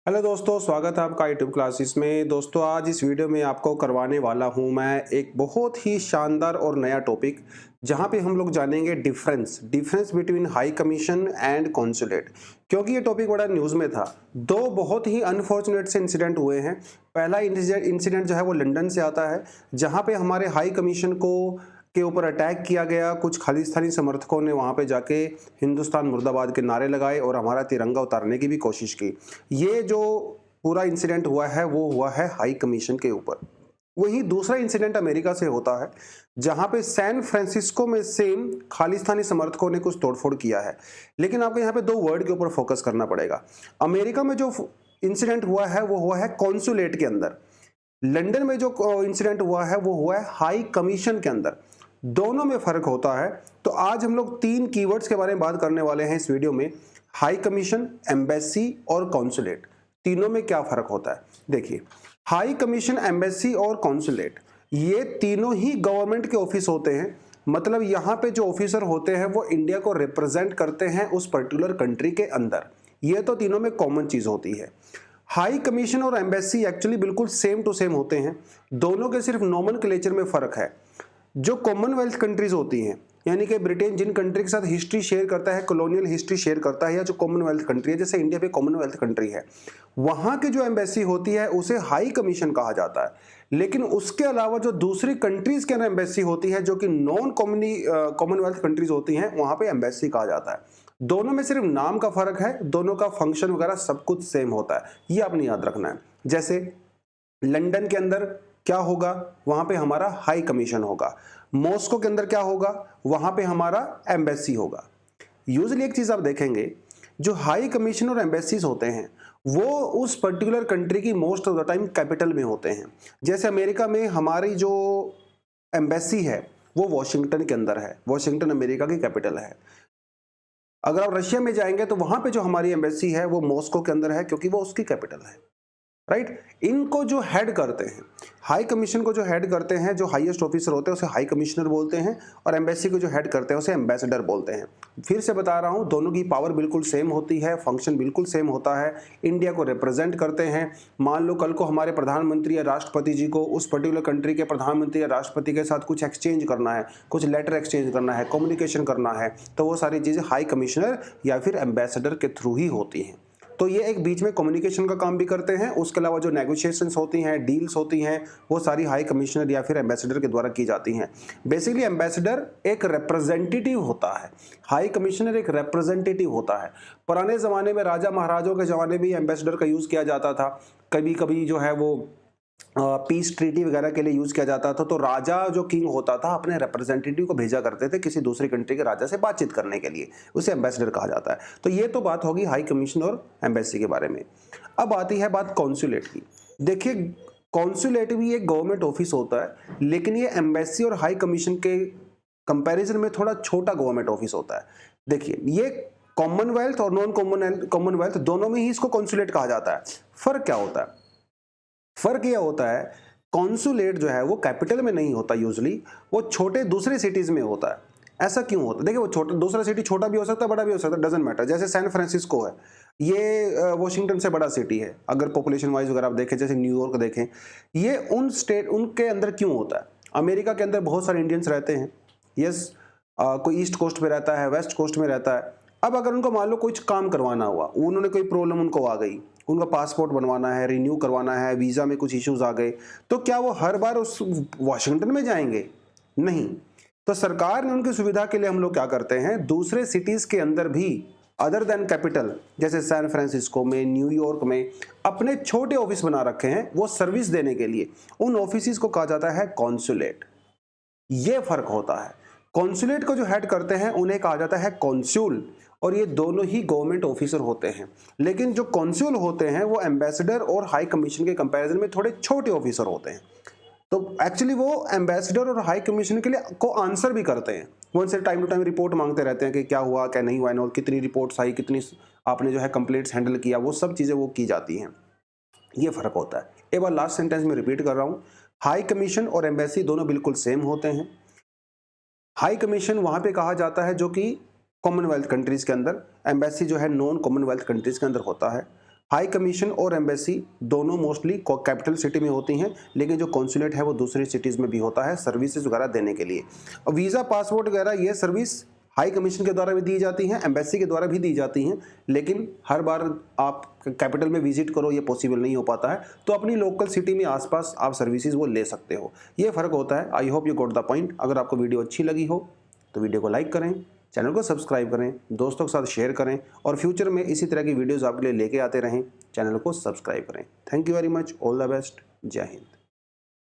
Hello दोस्तों, स्वागत है आपका यूट्यूब क्लासेस में। दोस्तों, आज इस वीडियो में आपको करवाने वाला हूं मैं एक बहुत ही शानदार और नया टॉपिक, जहां पे हम लोग जानेंगे difference between high commission and consulate. क्योंकि ये टॉपिक बड़ा न्यूज़ में था। दो बहुत ही अनफॉर्चुनेट से इंसिडेंट हुए हैं। पहला इंसिडेंट जो है वो लंदन से आता है, जहाँ पे हमारे हाई कमीशन को के ऊपर अटैक किया गया। कुछ खालिस्तानी समर्थकों ने वहां पे जाके हिंदुस्तान मुर्दाबाद के नारे लगाए और हमारा तिरंगा उतारने की भी कोशिश की। ये जो पूरा इंसिडेंट हुआ है वो हुआ है हाई कमीशन के ऊपर। वहीं दूसरा इंसिडेंट अमेरिका से होता है, जहां पे सैन फ्रांसिस्को में सेम खालिस्तानी समर्थकों ने कुछ तोड़फोड़ किया है। लेकिन आपको यहाँ पे दो वर्ड के ऊपर फोकस करना पड़ेगा। अमेरिका में जो इंसिडेंट हुआ है वो हुआ है कॉन्सुलेट के अंदर। लंदन में जो इंसिडेंट हुआ है वो हुआ है हाई कमीशन के अंदर। दोनों में फर्क होता है। तो आज हम लोग तीन कीवर्ड्स के बारे में बात करने वाले हैं इस वीडियो में। हाई कमीशन, एम्बेसी और कॉन्सुलेट, तीनों में क्या फर्क होता है। देखिए, हाई कमीशन, एम्बेसी और कॉन्सुलेट, ये तीनों ही गवर्नमेंट के ऑफिस होते हैं। मतलब यहाँ पे जो ऑफिसर होते हैं वो इंडिया को रिप्रेजेंट करते हैं उस पर्टिकुलर कंट्री के अंदर। ये तो तीनों में कॉमन चीज होती है। हाई कमीशन और एम्बेसी एक्चुअली बिल्कुल सेम टू सेम होते हैं। दोनों के सिर्फ नोमेनक्लेचर में फर्क है। जो कॉमनवेल्थ कंट्रीज होती हैं, यानी कि ब्रिटेन जिन कंट्री के साथ हिस्ट्री शेयर करता है, कॉलोनियल हिस्ट्री शेयर करता है, या जो कॉमनवेल्थ कंट्री है, जैसे इंडिया भी कॉमनवेल्थ कंट्री है, वहां की जो एम्बेसी होती है उसे हाई कमीशन कहा जाता है। लेकिन उसके अलावा जो दूसरी कंट्रीज के अंदर एम्बेसी होती है, जो कि नॉन कॉमनवेल्थ कंट्रीज होती हैं, वहां पे एम्बेसी कहा जाता है। दोनों में सिर्फ नाम का फर्क है, दोनों का फंक्शन वगैरह सब कुछ सेम होता है। ये आपने याद रखना है। जैसे लंदन के अंदर क्या होगा, वहां पे हमारा हाई कमीशन होगा। मॉस्को के अंदर क्या होगा, वहां पे हमारा एम्बेसी होगा। यूजली एक चीज आप देखेंगे, जो हाई कमीशन और एम्बेसीज होते हैं वो उस पर्टिकुलर कंट्री की most of the time capital में होते हैं। जैसे अमेरिका में हमारी जो एम्बेसी है वो वॉशिंगटन के अंदर है। वॉशिंगटन अमेरिका की कैपिटल है। अगर आप रशिया में जाएंगे तो वहां पे जो हमारी एम्बेसी है वो मॉस्को के अंदर है, क्योंकि वो उसकी कैपिटल है। राइट। इनको जो हेड करते हैं, हाई कमीशन को जो हेड करते हैं, जो हाईएस्ट ऑफिसर होते हैं उसे हाई कमिश्नर बोलते हैं, और एम्बेसी को जो हेड करते हैं उसे एम्बेसडर बोलते हैं। फिर से बता रहा हूं, दोनों की पावर बिल्कुल सेम होती है, फंक्शन बिल्कुल सेम होता है। इंडिया को रिप्रेजेंट करते हैं। मान लो कल को हमारे प्रधानमंत्री या राष्ट्रपति जी को उस पर्टिकुलर कंट्री के प्रधानमंत्री या राष्ट्रपति के साथ कुछ एक्सचेंज करना है, कुछ लेटर एक्सचेंज करना है, कम्युनिकेशन करना है, तो वो सारी चीजें हाई कमिश्नर या फिर एम्बेसडर के थ्रू ही होती हैं। तो ये एक बीच में कम्युनिकेशन का काम भी करते हैं। उसके अलावा जो नेगोशिएशंस होती हैं, डील्स होती हैं, वो सारी हाई कमिश्नर या फिर एम्बेसडर के द्वारा की जाती हैं। बेसिकली एम्बेसडर एक रिप्रेजेंटेटिव होता है, हाई कमिश्नर एक रिप्रेजेंटेटिव होता है। पुराने ज़माने में राजा महाराजों के ज़माने में एम्बेसडर का यूज़ किया जाता था। कभी कभी जो है वो पीस ट्रीटी वगैरह के लिए यूज किया जाता था। तो राजा जो किंग होता था अपने रिप्रेजेंटेटिव को भेजा करते थे किसी दूसरी कंट्री के राजा से बातचीत करने के लिए, उसे एम्बेसडर कहा जाता है। तो ये तो बात होगी हाई कमीशन और एम्बेसी के बारे में। अब आती है बात कॉन्सुलेट की। देखिए, कॉन्सुलेट भी एक गवर्नमेंट ऑफिस होता है, लेकिन ये एम्बेसी और हाई कमीशन के कंपैरिजन में थोड़ा छोटा गवर्नमेंट ऑफिस होता है। देखिए, ये कॉमनवेल्थ और नॉन कॉमनवेल्थ दोनों में ही इसको कॉन्सुलेट कहा जाता है। फर्क क्या होता है? फर्क यह होता है, कॉन्सुलेट जो है वो कैपिटल में नहीं होता यूजली, वो छोटे दूसरे सिटीज में होता है। ऐसा क्यों होता है? देखिए, वो छोटा दूसरा सिटी छोटा भी हो सकता है, बड़ा भी हो सकता है, डजंट मैटर। जैसे सैन फ्रांसिस्को है, ये वॉशिंगटन से बड़ा सिटी है। अगर पॉपुलेशन वाइज अगर आप देखें, जैसे न्यूयॉर्क देखें, ये उन स्टेट उनके अंदर क्यों होता है? अमेरिका के अंदर बहुत सारे इंडियंस रहते हैं। यस, कोई ईस्ट कोस्ट पे रहता है, वेस्ट कोस्ट में रहता है। अब अगर उनको मान लो कुछ काम करवाना हुआ, उन्होंने कोई प्रॉब्लम उनको आ गई, उनका पासपोर्ट बनवाना है, रिन्यू करवाना है, वीजा में कुछ इश्यूज आ गए, तो क्या वो हर बार उस वॉशिंगटन में जाएंगे? नहीं। तो सरकार ने उनकी सुविधा के लिए हम लोग क्या करते हैं, दूसरे सिटीज के अंदर भी अदर देन कैपिटल, जैसे सैन फ्रांसिस्को में, न्यूयॉर्क में, अपने छोटे ऑफिस बना रखे हैं वो सर्विस देने के लिए। उन ऑफिस को कहा जाता है कॉन्सुलेट। ये फर्क होता है। कॉन्सुलेट को जो हेड करते हैं उन्हें कहा जाता है कॉन्स्यूल, और ये दोनों ही गवर्नमेंट ऑफिसर होते हैं। लेकिन जो कॉन्स्यूल होते हैं वो एम्बेसडर और हाई कमीशन के कंपैरिजन में थोड़े छोटे ऑफिसर होते हैं। तो एक्चुअली वो एम्बेसडर और हाई कमीशन के लिए को आंसर भी करते हैं। वो उनसे टाइम टू टाइम रिपोर्ट मांगते रहते हैं कि क्या हुआ, क्या नहीं हुआ, और कितनी रिपोर्ट्स आई, कितनी आपने जो है कंप्लेंट्स हैंडल किया, वो सब चीजें वो की जाती हैं। ये फर्क होता है। एक बार लास्ट सेंटेंस में रिपीट कर रहा हूं, हाई कमीशन और एम्बेसी दोनों बिल्कुल सेम होते हैं। हाई कमीशन वहां पे कहा जाता है जो कि कॉमनवेल्थ कंट्रीज के अंदर, एम्बेसी जो है नॉन कॉमनवेल्थ कंट्रीज के अंदर होता है। हाई कमीशन और एम्बेसी दोनों मोस्टली कैपिटल सिटी में होती हैं, लेकिन जो कॉन्सुलेट है वो दूसरी सिटीज़ में भी होता है सर्विसेज वगैरह देने के लिए। और वीज़ा पासपोर्ट वगैरह ये सर्विस हाई कमीशन के द्वारा भी दी जाती हैं, एम्बेसी के द्वारा भी दी जाती हैं, लेकिन हर बार आप कैपिटल में विजिट करो ये पॉसिबल नहीं हो पाता है, तो अपनी लोकल सिटी में आसपास आप सर्विसेज वो ले सकते हो। ये फ़र्क होता है। I hope you got the point. अगर आपको वीडियो अच्छी लगी हो तो वीडियो को लाइक करें, चैनल को सब्सक्राइब करें, दोस्तों के साथ शेयर करें और फ्यूचर में इसी तरह की वीडियोज़ आपके लिए लेके आते रहें। चैनल को सब्सक्राइब करें। Thank you very much. All the best. जय हिंद।